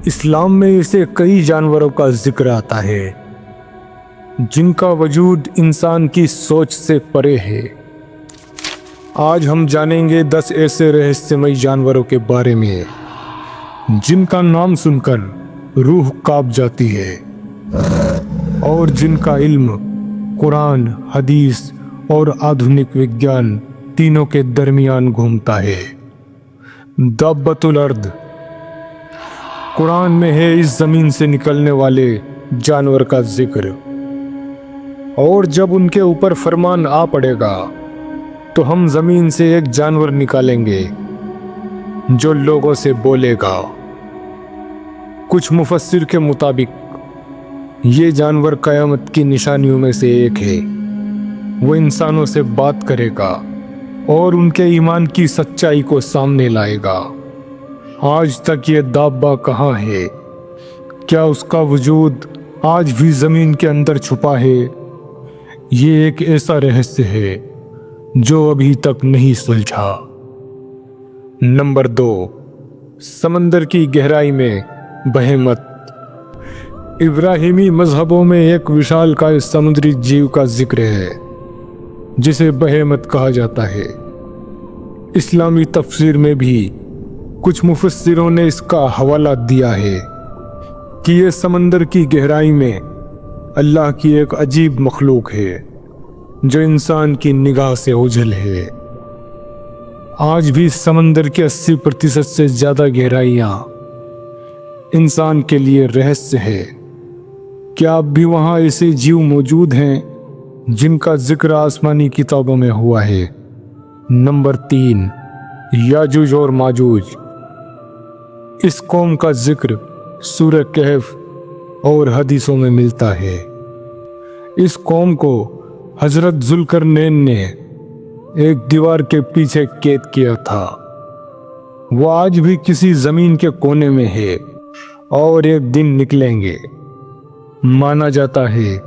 اسلام میں اسے کئی جانوروں کا ذکر آتا ہے جن کا وجود انسان کی سوچ سے پرے ہے۔ آج ہم جانیں گے 10 ایسے رہسیمئی جانوروں کے بارے میں جن کا نام سن کر روح کانپ جاتی ہے اور جن کا علم قرآن، حدیث اور آدھونک وگیان تینوں کے درمیان گھومتا ہے۔ دابۃ الارض قرآن میں ہے اس زمین سے نکلنے والے جانور کا ذکر، اور جب ان کے اوپر فرمان آ پڑے گا تو ہم زمین سے ایک جانور نکالیں گے جو لوگوں سے بولے گا۔ کچھ مفسر کے مطابق یہ جانور قیامت کی نشانیوں میں سے ایک ہے۔ وہ انسانوں سے بات کرے گا اور ان کے ایمان کی سچائی کو سامنے لائے گا۔ آج تک یہ دابہ کہاں ہے؟ کیا اس کا وجود آج بھی زمین کے اندر چھپا ہے؟ یہ ایک ایسا رہسیہ ہے جو ابھی تک نہیں سلجھا۔ نمبر 2، سمندر کی گہرائی میں بہیمت۔ ابراہیمی مذہبوں میں ایک وشالکای سمندری جیو کا ذکر ہے جسے بہیمت کہا جاتا ہے۔ اسلامی تفسیر میں بھی کچھ مفسروں نے اس کا حوالہ دیا ہے کہ یہ سمندر کی گہرائی میں اللہ کی ایک عجیب مخلوق ہے جو انسان کی نگاہ سے اوجھل ہے۔ آج بھی سمندر کے 80% سے زیادہ گہرائیاں انسان کے لیے رہسیہ ہے۔ کیا اب بھی وہاں ایسے جیو موجود ہیں جن کا ذکر آسمانی کتابوں میں ہوا ہے؟ نمبر 3، یاجوج اور ماجوج۔ اس قوم کا ذکر سورہ کہف اور حدیثوں میں ملتا ہے۔ اس قوم کو حضرت ذوالقرنین نے ایک دیوار کے پیچھے قید کیا تھا۔ وہ آج بھی کسی زمین کے کونے میں ہے اور ایک دن نکلیں گے۔ مانا جاتا ہے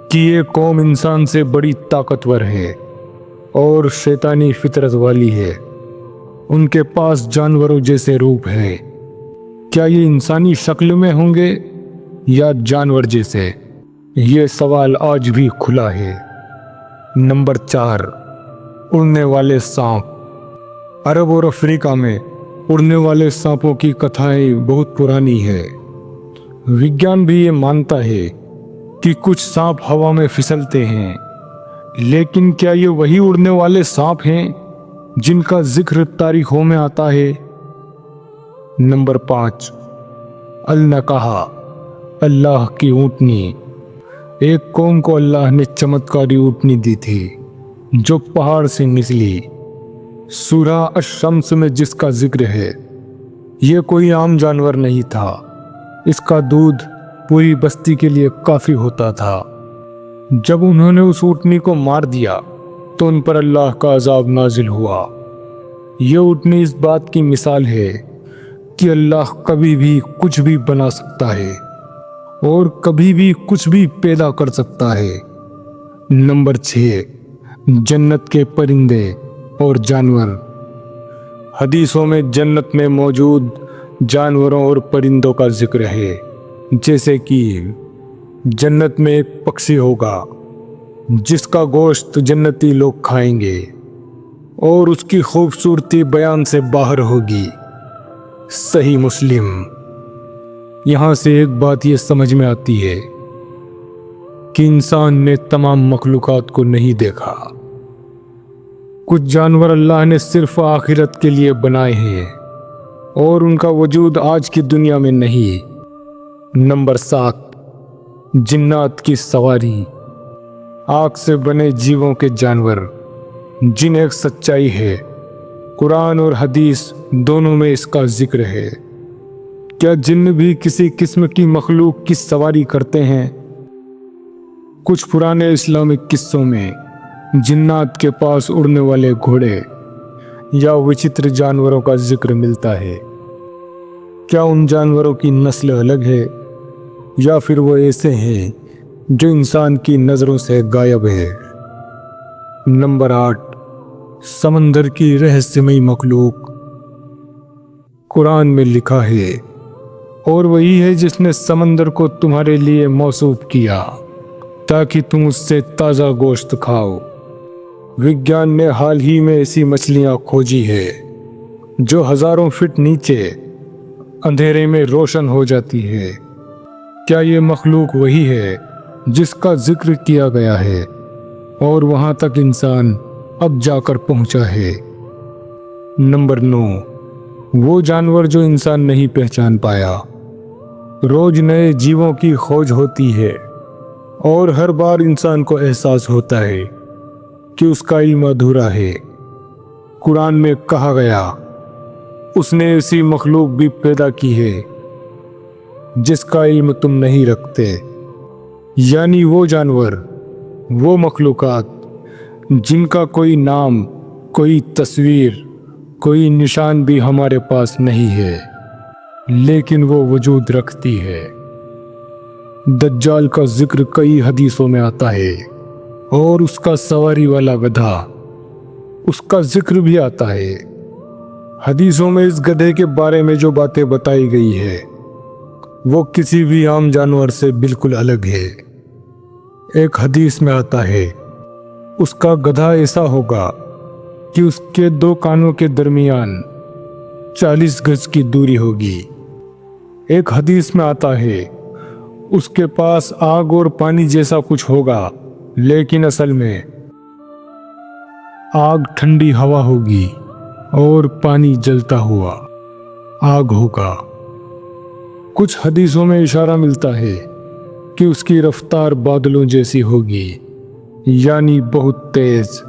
کہ یہ قوم انسان سے بڑی طاقتور ہے اور شیطانی فطرت والی ہے۔ ان کے پاس جانوروں جیسے روپ ہے۔ کیا یہ انسانی شکل میں ہوں گے یا جانور جیسے؟ یہ سوال آج بھی کھلا ہے۔ نمبر 4، اڑنے والے سانپ۔ عرب اور افریقہ میں اڑنے والے سانپوں کی کتھائیں بہت پرانی ہے۔ وگیان بھی یہ مانتا ہے کہ کچھ سانپ ہوا میں پھسلتے ہیں، لیکن کیا یہ وہی اڑنے والے سانپ ہیں جن کا ذکر تاریخوں میں آتا ہے؟ نمبر 5، النقہا، اللہ کی اونٹنی۔ ایک قوم کو اللہ نے چمتکاری اونٹنی دی تھی جو پہاڑ سے نکلی۔ سورہ الشمس میں جس کا ذکر ہے، یہ کوئی عام جانور نہیں تھا۔ اس کا دودھ پوری بستی کے لیے کافی ہوتا تھا۔ جب انہوں نے اس اونٹنی کو مار دیا تو ان پر اللہ کا عذاب نازل ہوا۔ یہ اونٹنی اس بات کی مثال ہے کہ اللہ کبھی بھی کچھ بھی بنا سکتا ہے اور کبھی بھی کچھ بھی پیدا کر سکتا ہے۔ نمبر 6، جنت کے پرندے اور جانور۔ حدیثوں میں جنت میں موجود جانوروں اور پرندوں کا ذکر ہے، جیسے کہ جنت میں ایک پکشی ہوگا جس کا گوشت جنتی لوگ کھائیں گے اور اس کی خوبصورتی بیان سے باہر ہوگی۔ صحیح مسلم۔ یہاں سے ایک بات یہ سمجھ میں آتی ہے کہ انسان نے تمام مخلوقات کو نہیں دیکھا۔ کچھ جانور اللہ نے صرف آخرت کے لیے بنائے ہیں اور ان کا وجود آج کی دنیا میں نہیں۔ نمبر 7، جنات کی سواری۔ آگ سے بنے جیووں کے جانور جن ایک سچائی ہے۔ قرآن اور حدیث دونوں میں اس کا ذکر ہے۔ کیا جن بھی کسی قسم کی مخلوق کی سواری کرتے ہیں؟ کچھ پرانے اسلامک قصوں میں جنات کے پاس اڑنے والے گھوڑے یا وچتر جانوروں کا ذکر ملتا ہے۔ کیا ان جانوروں کی نسل الگ ہے یا پھر وہ ایسے ہیں جو انسان کی نظروں سے غائب ہے؟ نمبر 8، سمندر کی رہسیمئی مخلوق۔ قرآن میں لکھا ہے اور وہی ہے جس نے سمندر کو تمہارے لیے موصوف کیا تاکہ تم اس سے تازہ گوشت کھاؤ۔ وگیان نے حال ہی میں ایسی مچھلیاں کھوجی ہے جو ہزاروں فٹ نیچے اندھیرے میں روشن ہو جاتی ہے۔ کیا یہ مخلوق وہی ہے جس کا ذکر کیا گیا ہے اور وہاں تک انسان اب جا کر پہنچا ہے؟ نمبر 9، وہ جانور جو انسان نہیں پہچان پایا۔ روز نئے جیووں کی کھوج ہوتی ہے اور ہر بار انسان کو احساس ہوتا ہے کہ اس کا علم ادھورا ہے۔ قرآن میں کہا گیا، اس نے ایسی مخلوق بھی پیدا کی ہے جس کا علم تم نہیں رکھتے، یعنی وہ جانور، وہ مخلوقات جن کا کوئی نام، کوئی تصویر، کوئی نشان بھی ہمارے پاس نہیں ہے، لیکن وہ وجود رکھتی ہے۔ دجال کا ذکر کئی حدیثوں میں آتا ہے اور اس کا سواری والا گدھا، اس کا ذکر بھی آتا ہے۔ حدیثوں میں اس گدھے کے بارے میں جو باتیں بتائی گئی ہے وہ کسی بھی عام جانور سے بالکل الگ ہے۔ ایک حدیث میں آتا ہے، اس کا گدھا ایسا ہوگا کہ اس کے 2 کانوں کے درمیان 40 گز کی دوری ہوگی۔ ایک حدیث میں آتا ہے، اس کے پاس آگ اور پانی جیسا کچھ ہوگا، لیکن اصل میں آگ ٹھنڈی ہوا ہوگی اور پانی جلتا ہوا آگ ہوگا۔ کچھ حدیثوں میں اشارہ ملتا ہے کہ اس کی رفتار بادلوں جیسی ہوگی، یعنی بہت تیز،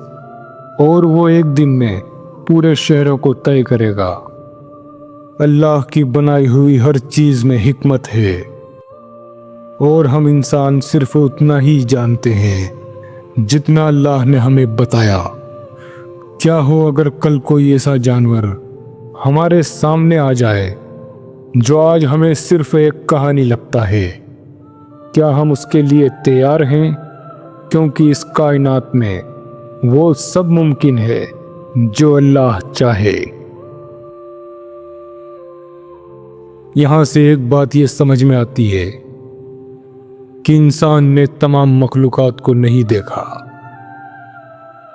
اور وہ ایک دن میں پورے شہروں کو طے کرے گا۔ اللہ کی بنائی ہوئی ہر چیز میں حکمت ہے اور ہم انسان صرف اتنا ہی جانتے ہیں جتنا اللہ نے ہمیں بتایا۔ کیا ہو اگر کل کوئی ایسا جانور ہمارے سامنے آ جائے جو آج ہمیں صرف ایک کہانی لگتا ہے، کیا ہم اس کے لیے تیار ہیں؟ کیونکہ اس کائنات میں وہ سب ممکن ہے جو اللہ چاہے۔ یہاں سے ایک بات یہ سمجھ میں آتی ہے کہ انسان نے تمام مخلوقات کو نہیں دیکھا۔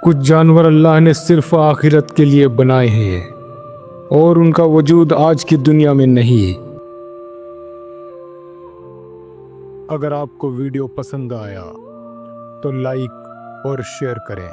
کچھ جانور اللہ نے صرف آخرت کے لیے بنائے ہیں اور ان کا وجود آج کی دنیا میں نہیں۔ اگر آپ کو ویڈیو پسند آیا تو لائک اور شیئر کریں۔